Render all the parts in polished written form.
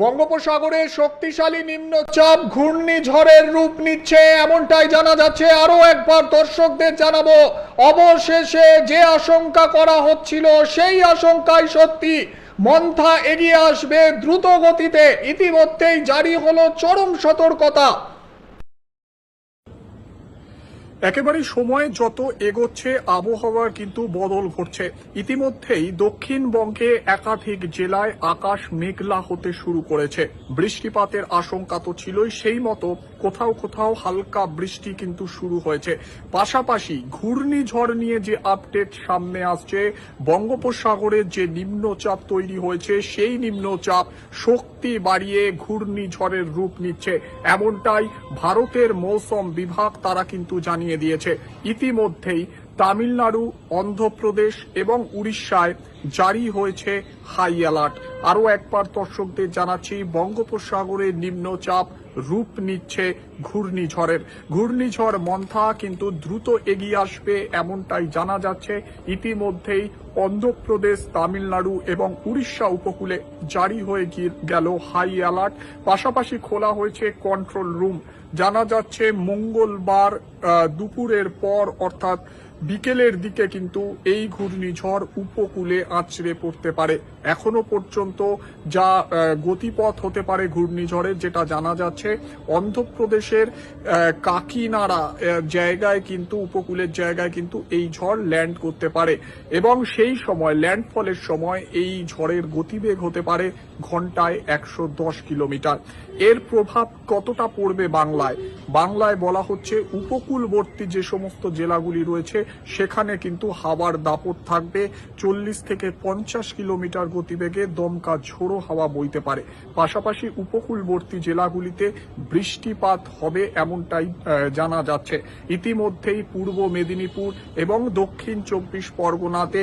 বঙ্গোপসাগরে শক্তিশালী নিম্নচাপ ঘূর্ণিঝড়ের রূপ নিচ্ছে এমনটাই জানা যাচ্ছে। আরো একবার দর্শকদের জানাবো, অবশেষে যে আশঙ্কা করা হচ্ছিল সেই আশঙ্কাই সত্যি। মন্থা এগিয়ে আসবে দ্রুত গতিতে। ইতিমধ্যেই জারি হলো চরম সতর্কতা। একেবারে সময় যত এগোচ্ছে আবহাওয়ার কিন্তু বদল ঘটছে। ইতিমধ্যেই দক্ষিণবঙ্গে একাধিক জেলায় আকাশ মেঘলা হতে শুরু করেছে। বৃষ্টিপাতের আশঙ্কা তো ছিলই, সেই মতো কোথাও কোথাও হালকা বৃষ্টি কিন্তু শুরু হয়েছে। পাশাপাশি ঘূর্ণিঝড় নিয়ে যে আপডেট সামনে আসছে, বঙ্গোপসাগরের যে নিম্নচাপ তৈরি হয়েছে সেই নিম্নচাপ শক্তি বাড়িয়ে ঘূর্ণিঝড়ের রূপ নিচ্ছে এমনটাই ভারতের মৌসুম বিভাগ তারা কিন্তু জানিয়ে দিয়েছে। ইতিমধ্যেই তামিলনাড়ু, অন্ধ্রপ্রদেশ এবং উড়িষ্যায় জারি হয়েছে হাই অ্যালার্ট। আরো একবার দর্শকদের জানাচ্ছি, বঙ্গোপসাগরের নিম্নচাপ রূপ নিচ্ছে ঘূর্ণিঝড়ের। ঘূর্ণিঝড় মন্থা কিন্তু দ্রুত এগিয়ে আসবে এমনটাই জানা যাচ্ছে। ইতিমধ্যেই অন্ধ্রপ্রদেশ, তামিলনাড়ু এবং উড়িষ্যা উপকূলে জারি হয়ে গেল হাই অ্যালার্ট। পাশাপাশি খোলা হয়েছে কন্ট্রোল রুম। জানা যাচ্ছে মঙ্গলবার দুপুরের পর অর্থাৎ বিকেলের দিকে কিন্তু এই ঘূর্ণিঝড় উপকূলে আছড়ে পড়তে পারে। এখনো পর্যন্ত যা গতিপথ হতে পারে ঘূর্ণিঝড়ের, যেটা জানা যাচ্ছে অন্ধ্রপ্রদেশের কাকিনাড়া জায়গায় কিন্তু উপকূলের জায়গায় কিন্তু এই ঝড় ল্যান্ড করতে পারে এবং সেই সময় ল্যান্ডফলের সময় এই ঝড়ের গতিবেগ হতে পারে ঘন্টায় 110 কিলোমিটার। এর প্রভাব কতটা পড়বে বাংলায় বলা হচ্ছে উপকূলবর্তী যে সমস্ত জেলাগুলি রয়েছে সেখানে কিন্তু হাওয়ার দাপট থাকবে। 40 থেকে 50 কিলোমিটার গতিবেগে দমকা ঝোড়ো হাওয়া বইতে পারে। পাশাপাশি উপকূলবর্তী জেলাগুলিতে বৃষ্টিপাত হবে এমনটাই জানা যাচ্ছে। ইতিমধ্যেই পূর্ব মেদিনীপুর এবং দক্ষিণ 24 পরগনাতে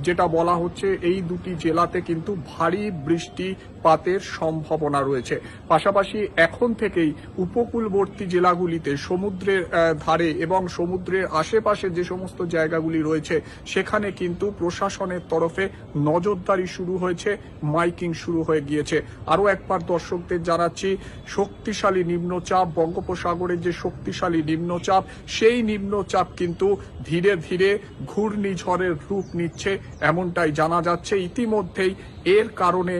যেটা বলা হচ্ছে এই দুটি জেলাতে কিন্তু ভারী বৃষ্টিপাতের সম্ভাবনা রয়েছে। পাশাপাশি এখন থেকেই উপকূলবর্তী জেলাগুলিতে সমুদ্রের ধারে এবং সমুদ্রের আশেপাশে যে সমস্ত জায়গাগুলি রয়েছে সেখানে কিন্তু প্রশাসনের তরফে নজরদারি শুরু হয়েছে, মাইকিং শুরু হয়ে গিয়েছে। আরো একবার দর্শকদের জানাচ্ছি, শক্তিশালী নিম্নচাপ, বঙ্গোপসাগরের যে শক্তিশালী নিম্নচাপ সেই নিম্নচাপ কিন্তু ধীরে ধীরে ঘূর্ণিঝড়ের রূপ নিচ্ছে এমনটাই জানা যাচ্ছে। ইতিমধ্যেই এর কারণে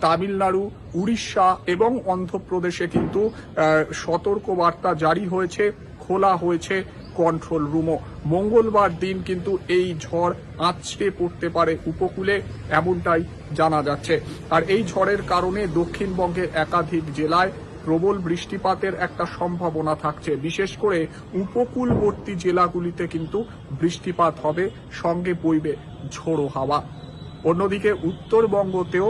তামিলনাড়ু, উড়িষ্যা এবং অন্ধ্রপ্রদেশে কিন্তু সতর্কবার্তা জারি হয়েছে, খোলা হয়েছে কন্ট্রোল রুমও। মঙ্গলবার দিন কিন্তু এই ঝড় আছড়ে পড়তে পারে উপকূলে এমনটাই জানা যাচ্ছে। আর এই ঝড়ের কারণে দক্ষিণবঙ্গের একাধিক জেলায় প্রবল বৃষ্টিপাতের একটা সম্ভাবনা থাকছে। বিশেষ করে উপকূলবর্তী জেলাগুলিতে কিন্তু বৃষ্টিপাত হবে, সঙ্গে বইবে ঝোড়ো হাওয়া। অন্যদিকে উত্তরবঙ্গতেও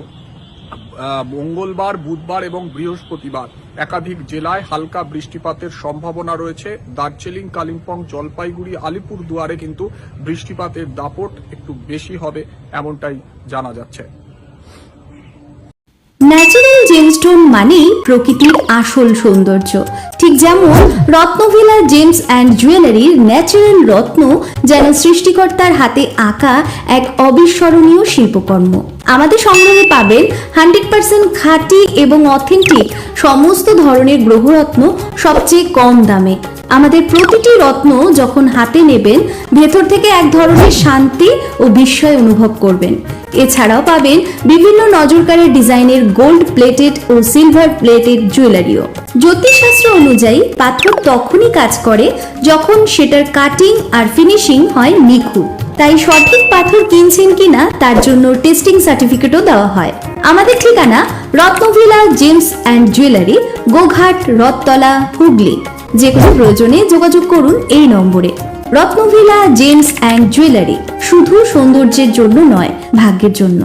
মঙ্গলবার, বুধবার এবং বৃহস্পতিবার একাধিক জেলায় হালকা বৃষ্টিপাতের সম্ভাবনা রয়েছে। দার্জিলিং, কালিম্পং, জলপাইগুড়ি, আলিপুরদুয়ারে কিন্তু বৃষ্টিপাতের দাপট একটু বেশি হবে এমনটাই জানা যাচ্ছে। ন্যাচারাল জেমস্টোন মানেই প্রকৃতির আসল সৌন্দর্য। ঠিক যেমন রত্নভিলা জেমস অ্যান্ড জুয়েলারির ন্যাচারাল রত্ন যেন সৃষ্টিকর্তার হাতে আঁকা এক অবিস্মরণীয় শিল্পকর্ম। আমাদের সংগ্রহে পাবেন 100% খাঁটি এবং অথেন্টিক সমস্ত ধরনের গ্রহরত্ন সবচেয়ে কম দামে। আমাদের প্রতিটি রত্ন যখন হাতে নেবেন ভেতর থেকে এক ধরনের শান্তি ও বিস্ময় অনুভব করবেন। এছাড়াও পাবেন বিভিন্ন নজরকাড়া ডিজাইনের গোল্ড প্লেটেড ও সিলভার প্লেটেড জুয়েলারিও। জ্যোতিষশাস্ত্র অনুযায়ী পাথর তখনই কাজ করে যখন সেটার কাটিং আর ফিনিশিং হয় নিখুঁত। তাই সঠিক পাথর কিনছেন কিনা তার জন্য টেস্টিং সার্টিফিকেটও দেওয়া হয়। আমাদের ঠিকানা Ratnavila gems and jewellery, Goghat, Rathatala, Hooghly. যে কোনো প্রয়োজনে যোগাযোগ করুন এই নম্বরে। রত্নভিলা জেমস অ্যান্ড জুয়েলারি শুধু সৌন্দর্যের জন্য নয়, ভাগ্যের জন্য।